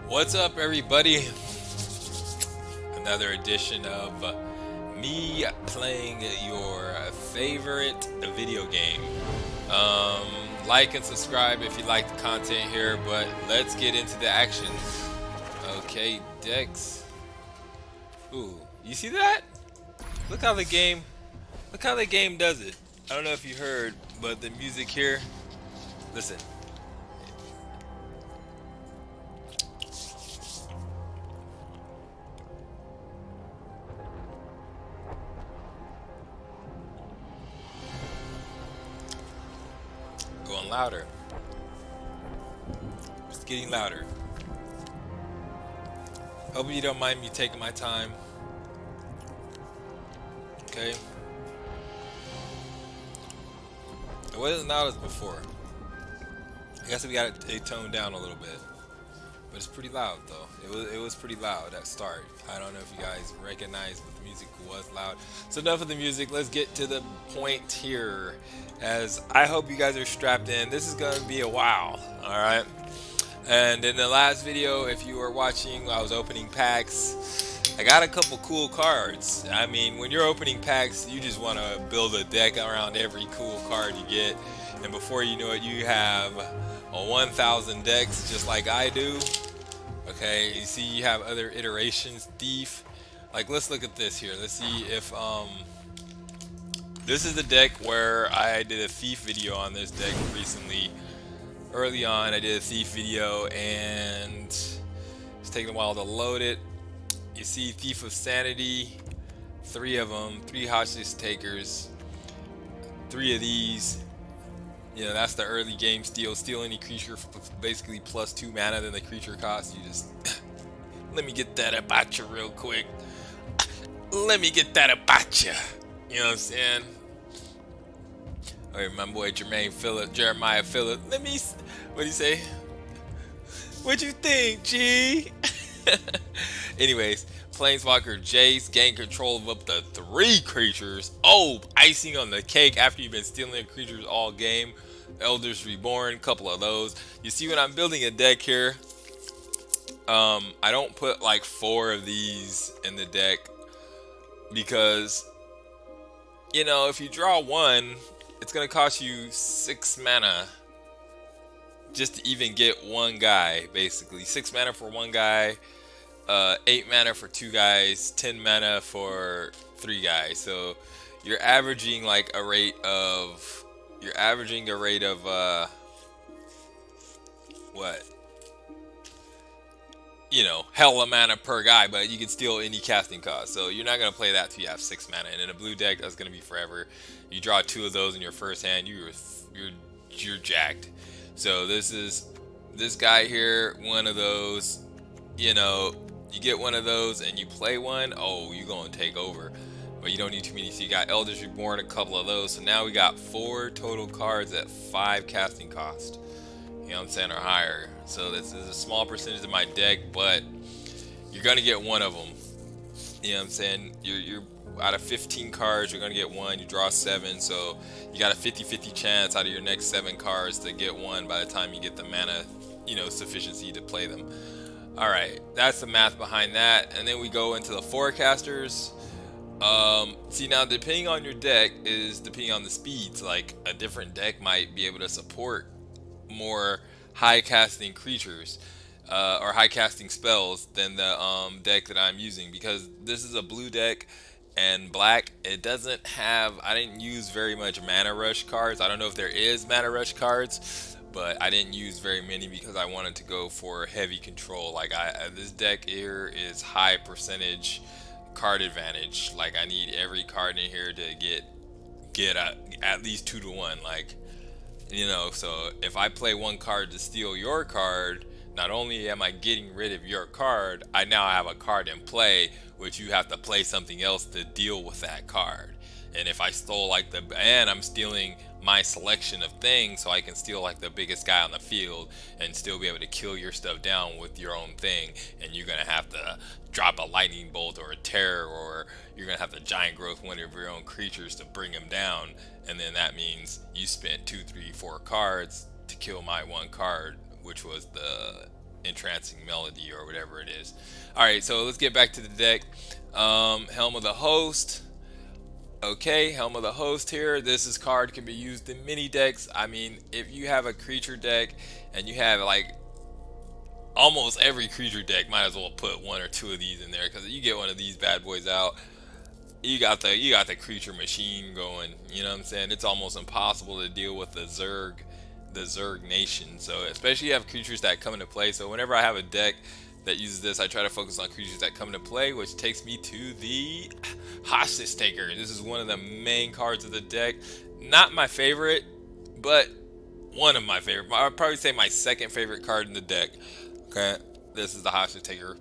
What's up, everybody? Another edition of me playing your favorite video game. Um, like and subscribe if you like the content here, but let's get into the action. Okay, Dex. Ooh, you see that? Look how the game, look how the game does it. I don't know if you heard, but the music here. Listen. Going louder. It's getting louder. Hope you don't mind me taking my time. Okay. It wasn't loud as before. I guess we got it toned down a little bit. But it's pretty loud though. It was pretty loud at start. I don't know if you guys recognize, but the music was loud. So enough of the music. Let's get to the point here. As I hope you guys are strapped in. This is gonna be a while. Alright. And in the last video, if you were watching, I was opening packs. I got a couple cool cards. I mean, when you're opening packs, you just want to build a deck around every cool card you get. And before you know it, you have a 1,000 decks just like I do. Okay, you see you have other iterations. Thief. Like, let's look at this here. Let's see if, this is the deck where I did a Thief video on this deck recently. Early on, I did a Thief video and it's taking a while to load it. You see Thief of Sanity, 3 of them, 3 hostage takers, 3 of these. You know, that's the early game steal. Steal any creature for basically plus 2 mana than the creature costs. You just, let me get that about you real quick. Let me get that about you. You know what I'm saying? Okay, my boy Jeremiah Phillip. What do you say? What you think, G? Anyways, Planeswalker Jace gain control of up to 3 creatures. Oh, icing on the cake after you've been stealing creatures all game. Elders Reborn, couple of those. You see when I'm building a deck here, I don't put like 4 of these in the deck because, you know, if you draw 1, it's gonna cost you 6 mana just to even get 1 guy, basically. 6 mana for 1 guy, 8 mana for 2 guys, 10 mana for 3 guys. So you're averaging like a rate of, what? You know, hella mana per guy, but you can steal any casting cost. So you're not gonna play that till you have 6 mana. And in a blue deck, that's gonna be forever. You draw 2 of those in your first hand, you're jacked. So this guy here, one of those. You know, you get one of those and you play one. Oh, you're gonna take over. But you don't need too many. So you got Elders Reborn, a couple of those. So now we got 4 total cards at 5 casting cost. You know what I'm saying, or higher. So this is a small percentage of my deck, but you're gonna get one of them. You know what I'm saying? You're out of 15 cards, you're gonna get one. You draw 7, so you got a 50-50 chance out of your next 7 cards to get one by the time you get the mana, you know, sufficiency to play them. All right, that's the math behind that, and then we go into the forecasters. See, now depending on your deck is depending on the speeds. Like a different deck might be able to support more high casting creatures or high casting spells than the deck that I'm using, because this is a blue deck and black. It doesn't have, I didn't use very much mana rush cards. I don't know if there is mana rush cards, but I didn't use very many because I wanted to go for heavy control. Like this deck here is high percentage card advantage. Like I need every card in here to get at least 2 to 1. Like, you know, so if I play 1 card to steal your card, not only am I getting rid of your card, I now have a card in play, which you have to play something else to deal with that card. And if I stole like and I'm stealing my selection of things, so I can steal like the biggest guy on the field and still be able to kill your stuff down with your own thing, and you're gonna have to drop a lightning bolt or a terror, or you're gonna have to giant growth one of your own creatures to bring him down, and then that means you spent 2, 3, 4 cards to kill my 1 card, which was the entrancing melody or whatever it is. All right, so let's get back to the deck. Helm of the Host. Okay, Helm of the Host here. This is card can be used in many decks. I mean, if you have a creature deck and you have like almost every creature deck, might as well put one or two of these in there because you get one of these bad boys out, you got the creature machine going. You know what I'm saying? It's almost impossible to deal with the Zerg nation. So especially you have creatures that come into play. So whenever I have a deck that uses this, I try to focus on creatures that come into play, which takes me to the Hostage Taker. This is one of the main cards of the deck. Not my favorite, but one of my favorite. I'd probably say my second favorite card in the deck. Okay, this is the Hostage Taker.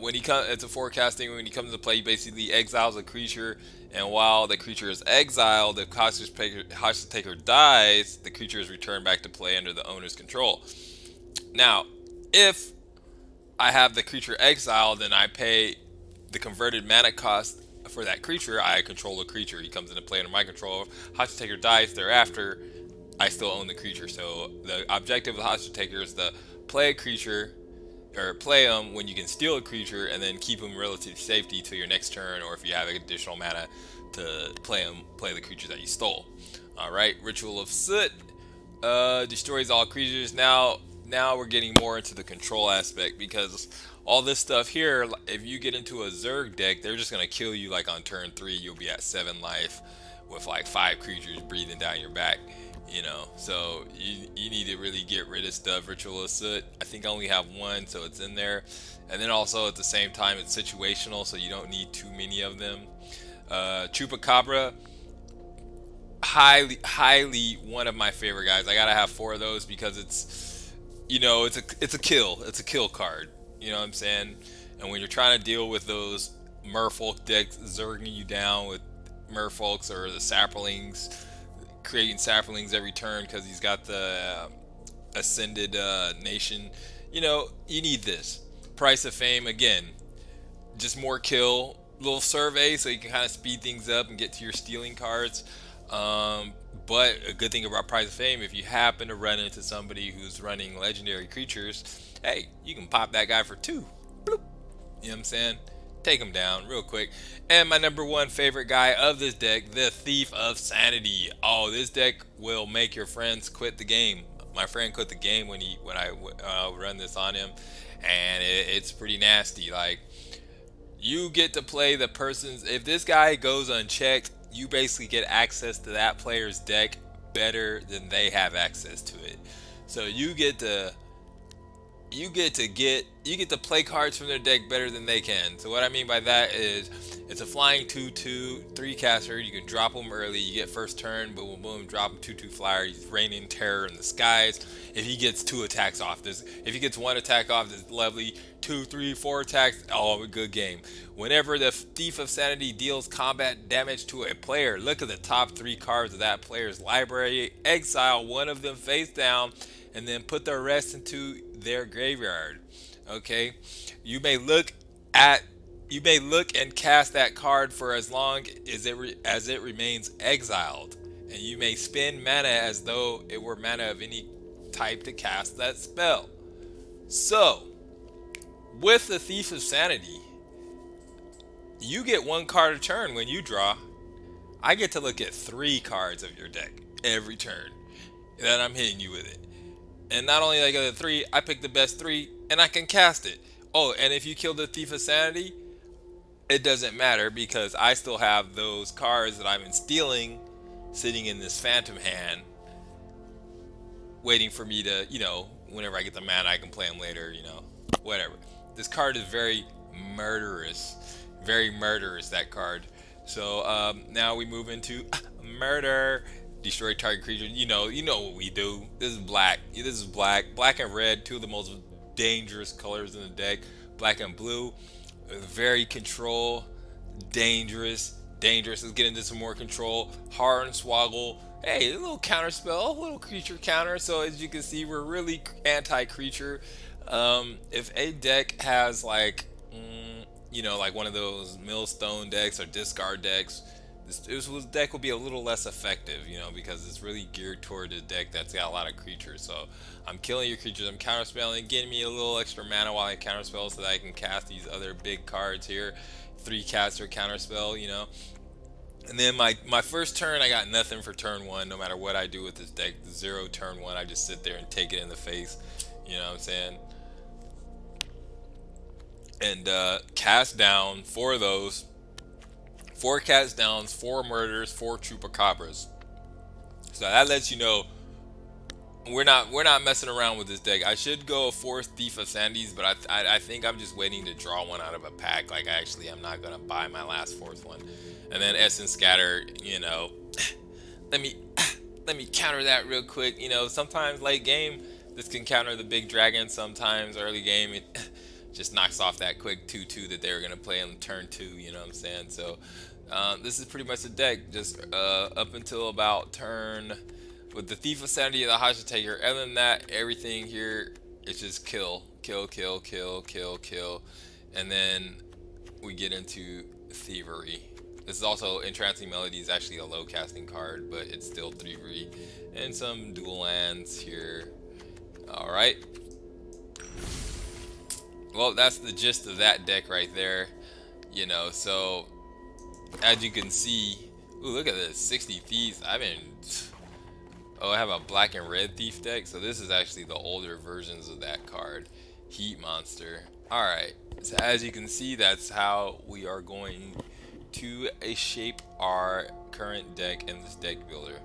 When he comes, it's a forecasting. When he comes into play, he basically exiles a creature, and while the creature is exiled, the Hostage Taker dies. The creature is returned back to play under the owner's control. Now, if I have the creature exiled and I pay the converted mana cost for that creature, I control the creature. He comes into play under my control. Hostage Taker dies thereafter, I still own the creature. So the objective of the Hostage Taker is to play a creature, or play them when you can steal a creature, and then keep them relative safety till your next turn, or if you have additional mana to play the creature that you stole. All right, Ritual of Soot destroys all creatures. Now we're getting more into the control aspect, because all this stuff here, if you get into a Zerg deck, they're just gonna kill you like on turn 3. You'll be at 7 life with like 5 creatures breathing down your back. You know, so you need to really get rid of stuff. Ritual of Soot, I think I only have one, so it's in there. And then also at the same time, it's situational, so you don't need too many of them. Chupacabra, highly one of my favorite guys. I gotta have 4 of those because it's, you know, it's a kill card. You know what I'm saying? And when you're trying to deal with those Merfolk decks zerging you down with Merfolks or the Saplings, creating Saplings every turn because he's got the Ascended Nation, you know, you need this. Price of Fame, again, just more kill, little survey so you can kind of speed things up and get to your stealing cards. But a good thing about Price of Fame, if you happen to run into somebody who's running legendary creatures, hey, you can pop that guy for 2. Bloop. You know what I'm saying? Take him down real quick. And my number 1 favorite guy of this deck, the Thief of Sanity. Oh, this deck will make your friends quit the game. My friend quit the game when I run this on him, and it's pretty nasty. Like, you get to play the person's. If this guy goes unchecked, you basically get access to that player's deck better than they have access to it. So you get to play cards from their deck better than they can. So what I mean by that is, it's a flying 2/2 3 caster. You can drop them early. You get first turn, boom, boom, drop him 2/2 flyer. He's raining terror in the skies. If he gets 2 attacks off this, if he gets 1 attack off this, lovely. 2, 3, 4 attacks, oh, a good game. Whenever the Thief of Sanity deals combat damage to a player, look at the top 3 cards of that player's library. Exile one of them face down, and then put the rest into their graveyard. Okay, you may look and cast that card for as long as it remains exiled, and you may spend mana as though it were mana of any type to cast that spell. So, with the Thief of Sanity, you get 1 card a turn when you draw. I get to look at 3 cards of your deck every turn, and then I'm hitting you with it. And not only do I get the 3, I pick the best 3, and I can cast it. Oh, and if you kill the Thief of Sanity, it doesn't matter because I still have those cards that I've been stealing sitting in this phantom hand, waiting for me to, you know, whenever I get the mana, I can play them later, you know, whatever. This card is very murderous, that card. So now we move into murder. Destroy target creature. You know what we do. This is black. Black and red, 2 of the most dangerous colors in the deck. Black and blue, very control, dangerous. Let's get into some more control. Hornswoggle. Hey, a little counter spell, a little creature counter. So as you can see, we're really anti-creature. If a deck has like, you know, like one of those millstone decks or discard decks, this deck will be a little less effective, you know, because it's really geared toward a deck that's got a lot of creatures. So I'm killing your creatures, I'm counterspelling, getting me a little extra mana while I counterspell so that I can cast these other big cards here. 3 caster counterspell, you know. And then my first turn, I got nothing for turn 1, no matter what I do with this deck. 0 turn 1, I just sit there and take it in the face, you know what I'm saying? And cast down 4 of those. 4 cast downs, 4 murders, 4 chupacabras. So that lets you know we're not messing around with this deck. I should go a 4th Thief of Sandy's, but I think I'm just waiting to draw one out of a pack. Like actually, I'm not gonna buy my last 4th one. And then Essence Scatter, you know, let me let me counter that real quick. You know, sometimes late game this can counter the big dragon. Sometimes early game it just knocks off that quick 2/2 that they were gonna play on turn 2. You know what I'm saying? So this is pretty much the deck. Just up until about turn with the Thief of Sanity and the Hasha Taker. Other than that, everything here is just kill, kill, kill, kill, kill, kill, and then we get into Thievery. This is also Entrancing Melody is actually a low casting card, but it's still Thievery, and some dual lands here. All right. Well, that's the gist of that deck right there. You know, so as you can see, ooh, look at this, 60 Thieves. Oh, I have a black and red Thief deck, so this is actually the older versions of that card. Heat Monster. Alright, so as you can see, that's how we are going to shape our current deck in this deck builder.